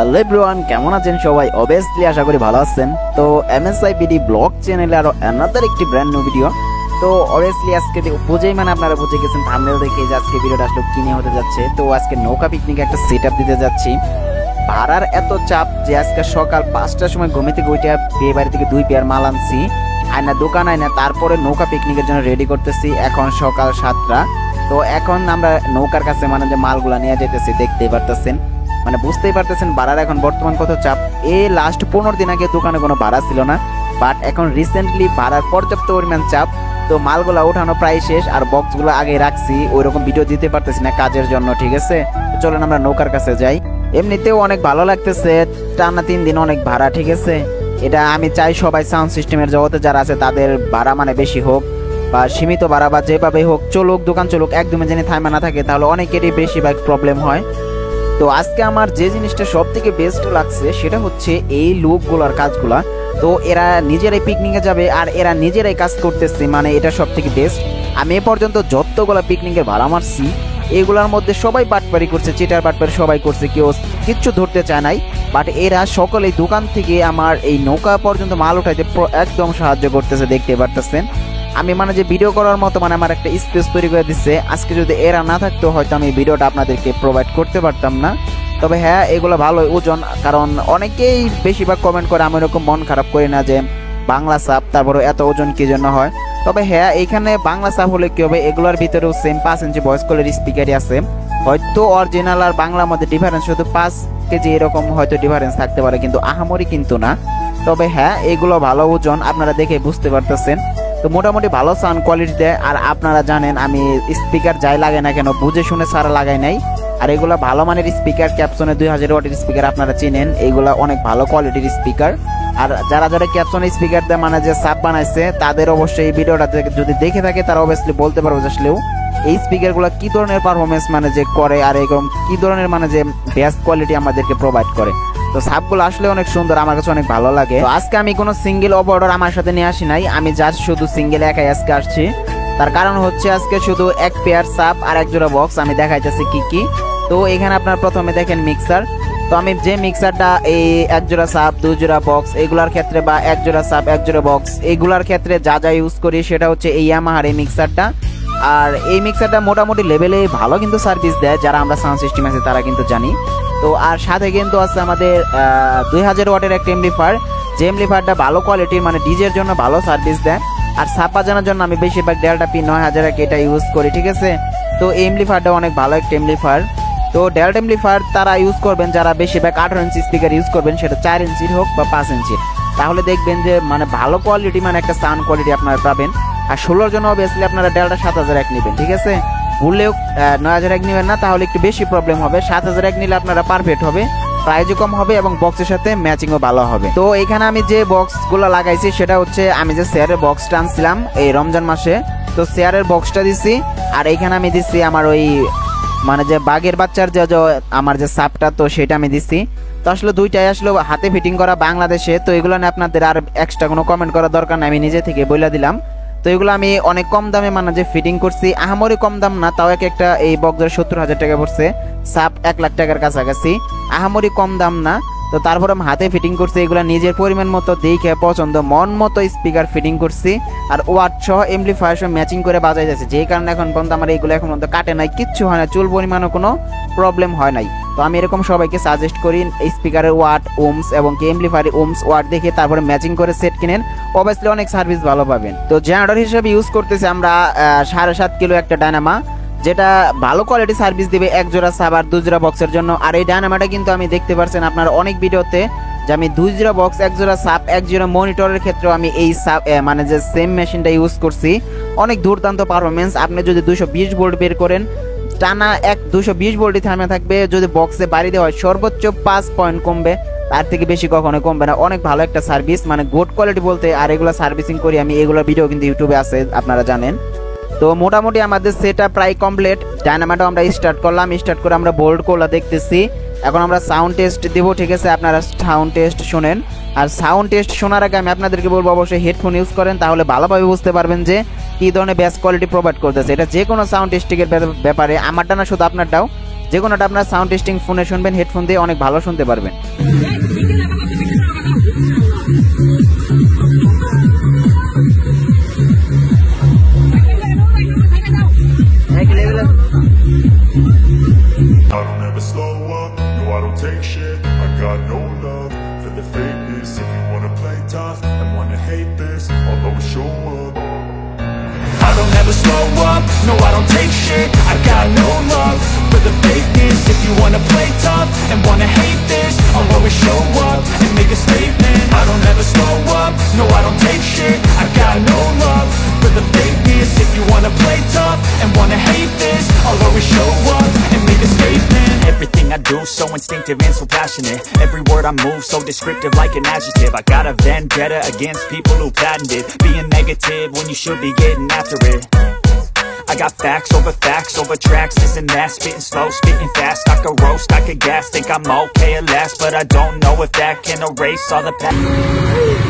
Hello everyone, কেমন আছেন সবাই? অবভিয়াসলি আশা করি ভালো আছেন। তো এমএসআই বিডি ব্লগ চ্যানেলে আরো অ্যানাদার একটি ব্র্যান্ড নিউ ভিডিও। তো অবভিয়াসলি আজকে বুঝেই আপনারা বুঝে গেছেন থাম্বনেল দেখে যে আজকে ভিডিওটা আসলে কি নিয়ে হতে যাচ্ছে। তো আজকে নৌকা পিকনিকে একটা সেটআপ দিতে যাচ্ছি। ভাড়ার এত চাপ যে আজকে সকাল 5টার সময় ঘুম থেকে উঠে বিয়ে বাড়ি থেকে 2 পেয়ার মাল আনছি, আয়না দোকান আয়না, তারপরে নৌকা পিকনিকের জন্য রেডি করতেছি। এখন সকাল 7টা। তো এখন আমরা নৌকার কাছে যে মালগুলা নিয়ে যেতেছি, দেখতেই পারতেছেন, বুঝতেই পারতেছেন ভাড়ার এখন বর্তমান কত চাপ। এই লাস্ট 15 দিন আগে দোকানে কোনো ভাড়া ছিল না, বাট এখন রিসেন্টলি ভাড়ার পর্যাপ্ত পরিমাণ চাপ। তো মালগুলা উঠানো প্রায় শেষ, আর বক্সগুলো আগে রাখছি, ওই রকম ভিডিও দিতে পারতেছি না কাজের জন্য। ঠিক আছে, চলেন আমরা নৌকার কাছে যাই। এমনিতেও অনেক ভালো লাগতেছে, টানা 3 দিন অনেক ভাড়া। ঠিক আছে, এটা আমি চাই সবাই সাউন্ড সিস্টেমের জগতে যারা আছে তাদের ভাড়া বেশি হোক বা সীমিত ভাড়া বা যেভাবে হোক চলুক, দোকান চলুক, একদমই যেন থামা না থাকে, তাহলে অনেকেরই বেশিরভাগ প্রবলেম হয়। তো আজকে আমার যে জিনিসটা সব থেকে বেস্ট লাগছে সেটা হচ্ছে এই লোকগুলোর কাজগুলা। তো এরা নিজেরাই পিকনিকে যাবে আর এরা নিজেরাই কাজ করতেছে, এটা সব থেকে বেস্ট। আমি এ পর্যন্ত যতগুলা পিকনিকের ভাড়া মারছি এগুলোর মধ্যে সবাই বাটপারি করছে, চিটার বাটপারি সবাই করছে, কেউ কিচ্ছু ধরতে চায় নাই। বাট এরা সকলেই দোকান থেকে আমার এই নৌকা পর্যন্ত মাল উঠাইতে একদম সাহায্য করতেছে, দেখতে পারতেছেন। আমি যে ভিডিও করার মতো আমার একটা স্পেস তৈরি করে দিচ্ছে। আজকে যদি এরা না থাকতো হয়তো আমি ভিডিওটা আপনাদেরকে প্রোভাইড করতে পারতাম না। তবে হ্যাঁ, এগুলো ভালোই ওজন, কারণ অনেকেই বেশিরভাগ কমেন্ট করে, আমি এরকম মন খারাপ করি না যে বাংলা সাপ তারপরে এত ওজন কি জন্য হয়। তবে হ্যাঁ, এইখানে বাংলা সাপ হলে কি হবে, এগুলোর ভিতরেও সেম 5 ইঞ্চি ভয়েস কলের স্পিকারই আছে। হয়তো অরিজিনাল আর বাংলার মধ্যে ডিফারেন্স শুধু 5 কেজি এরকম হয়তো ডিফারেন্স থাকতে পারে, কিন্তু আহামরি কিন্তু না। তবে হ্যাঁ, এগুলো ভালো ওজন, আপনারা দেখে বুঝতে পারতেছেন। তো মোটামুটি ভালো সাউন্ড কোয়ালিটি দেয়। আর আপনারা জানেন আমি স্পিকার যাই লাগে না কেন বুঝে শুনে সারা লাগাই নাই। আর এগুলা ভালো মানের স্পিকার, ক্যাপসনে 2000 ওয়াটের স্পিকার আপনারা চিনেন, এইগুলা অনেক ভালো কোয়ালিটির স্পিকার। আর যারা যারা ক্যাপসনে স্পিকার দেয় যে সাব বানাইছে, তাদের অবশ্যই এই ভিডিওটা যদি দেখে থাকে তারা অবভিয়াসলি বলতে পারবে আসলেও এই স্পিকারগুলো কি ধরনের পারফরমেন্স যে করে, আর এরকম কি ধরনের যে বেস্ট কোয়ালিটি আমাদেরকে প্রোভাইড করে। তো সাবগুলো আসলে অনেক সুন্দর, আমার কাছে অনেক ভালো লাগে। তো আজকে আমি কোনো সিঙ্গেল অপারেটর আমার সাথে নিয়ে আসি নাই, আমি জাস্ট শুধু সিঙ্গেল একাই আজকে আসছি। তার কারণ হচ্ছে আজকে শুধু এক পেয়ার সাব আর এক জোড়া বক্স আমি দেখাইতেছি কি কি। তো এখানে আপনার প্রথমে দেখেন মিক্সার। তো আমি যে মিক্সারটা এই এক জোড়া সাব 2 জোড়া বক্স এগুলার ক্ষেত্রে, বা এক জোড়া সাব 1 জোড়া বক্স এগুলার ক্ষেত্রে যা যা ইউজ করি সেটা হচ্ছে এই ইয়ামাহার এই মিক্সারটা। আর এই মিক্সারটা মোটামুটি লেভেলে ভালো কিন্তু সার্ভিস দেয়, যারা আমরা সাউন্ড সিস্টেম আছে তারা কিন্তু জানি। তো আর সাথে কিন্তু আছে আমাদের 2000 ওয়াটের একটা এমপ্লিফায়ার, যে এমপ্লিফায়ারটা ভালো কোয়ালিটির, ডিজের জন্য ভালো সার্ভিস দেয়। আর সাপ বাজানোর জন্য আমি বেশিরভাগ ডেল্টা পি 9000 এটা ইউজ করি। ঠিক আছে, তো এই এমপ্লিফায়ারটা অনেক ভালো একটা এমপ্লিফায়ার। তো ডেল্টা এমপ্লিফায়ার তারা ইউজ করবেন যারা বেশিরভাগ 18 ইঞ্চি স্পিকার ইউজ করবেন, সেটা 4 ইঞ্চির হোক বা 5 ইঞ্চির, তাহলে দেখবেন যে ভালো কোয়ালিটি একটা সাউন্ড কোয়ালিটি আপনারা পাবেন। আর 16 জন্য অবভিয়াসলি আপনারা ডেল্টা 7001 নেবেন। ঠিক আছে, ভুললেও 9001 নেবেন না, তাহলে একটু বেশি প্রবলেম হবে। 7001 নিলে আপনারা পারফেক্ট হবে, প্রাইজও কম হবে এবং বক্সের সাথে ম্যাচিংও ভালো হবে। তো এখানে আমি যে বক্সগুলো লাগাইছি সেটা হচ্ছে আমি যে শেয়ারের বক্সটা আনছিলাম এই রমজান মাসে, তো শেয়ারের বক্সটা দিছি। আর এইখানে আমি দিচ্ছি আমার ওই যে বাঘের বাচ্চার যে আমার যে সাপটা, তো সেটা আমি দিচ্ছি। তো আসলে দুইটাই আসলে হাতে ফিটিং করা বাংলাদেশে, তো এগুলো নিয়ে আপনাদের আর এক্সট্রা কোনো কমেন্ট করার দরকার নেই, আমি নিজে থেকে বলে দিলাম। তো এগুলো আমি অনেক কম দামে যে ফিটিং করছি, আহামরি কম দাম না, তাও একটা এই বক্সের 70,000 টাকা পড়ছে, সাপ 1 লাখ টাকার কাছাকাছি, আহামরি কম দাম না। তো তারপরে আমি হাতে ফিটিং করছি, এগুলো নিজের পরিমাণ মতো দেখে পছন্দ মন মতো স্পিকার ফিটিং করছি। আর ওয়াট সহ এমপ্লিফায়ার সহ ম্যাচিং করে বাজাই যাচ্ছে, যে কারণে এখন পর্যন্ত আমার এইগুলো এখন পর্যন্ত কাটে নাই, কিচ্ছু হয় না, চুল পরিমাণও কোনো প্রবলেম হয় নাই। তো আমি এরকম সবাইকে সাজেস্ট করি এই স্পিকারের ওয়াট, ওমস এবং এমপ্লিফায়ারের ওমস ওয়াট দেখে তারপরে ম্যাচিং করে সেট কিনেন, অবভিয়াসলি অনেক সার্ভিস ভালো পাবেন। তো জেনারেটর হিসেবে ইউজ করতেছি আমরা 7.5 কিলো একটা ডায়নামা, যেটা ভালো কোয়ালিটি সার্ভিস দিবে 1 জোড়া সাব আর 2 জোড়া বক্সের জন্য। আর এই ডায়নামাটা কিন্তু আমি দেখতে পারছেন আপনারা অনেক ভিডিওতে যে আমি 2 জোড়া বক্স 1 জোড়া সাব 1 জোড়া মনিটরের ক্ষেত্রেও আমি এই সাব যে সেম মেশিনটা ইউজ করছি, অনেক দুর্দান্ত পারফরমেন্স। আপনি যদি 220 ভোল্ট বের করেন, টানা 220 ভোল্টই থামে থাকবে। যদি বক্সে বাড়ি দেওয়া হয় সর্বোচ্চ 5 পয়েন্ট কমবে, তার থেকে বেশি কখনো কমবে না। অনেক ভালো একটা সার্ভিস, গুড কোয়ালিটি বলতে। আর এগুলো সার্ভিসিং করি আমি, এগুলোর ভিডিও কিন্তু ইউটিউবে আছে, আপনারা জানেন। তো মোটামুটি আমাদের সেটা প্রায় কমপ্লিট। ডায়নামাটাও আমরা স্টার্ট করলাম, স্টার্ট করে আমরা বোল্ড কোলা দেখতেছি। এখন আমরা সাউন্ড টেস্ট দেব। ঠিক আছে, আপনারা সাউন্ড টেস্ট শোনেন। আর সাউন্ড টেস্ট শোনার আগে আমি আপনাদেরকে বলবো অবশ্যই হেডফোন ইউজ করেন, তাহলে ভালোভাবে বুঝতে পারবেন যে কি ধরনের বেস্ট কোয়ালিটি প্রোভাইড করতেছে। এটা যে কোনো সাউন্ড টেস্টিংয়ের ব্যাপারে, আমারটা না শুধু আপনারটাও। যে কোনোটা আপনার সাউন্ড টেস্টিং ফোনে শুনবেন, হেডফোন দিয়ে অনেক ভালো শুনতে পারবেন। I don't ever slow up, no I don't take shit. I got no love for the fakeness. If you wanna play tough and wanna hate this, I'll always show up. I don't ever slow up, no I don't take shit. I got no love for the fakeness. If you wanna play tough and wanna hate this, I'll always show up and make a statement. I don't ever slow up, no I don't take shit. I got no love for the fakeness. If you wanna play tough and wanna hate this, I'll always show up and make a statement. Everything I do so instinctive and so passionate. Every word I move so descriptive like an adjective. I got a vendetta against people who patented being negative when you should be getting after it. I got facts over tracks, this and that, spitting slow, spitting fast. I could roast, I could gas, think I'm okay at last, but I don't know if that can erase all the past.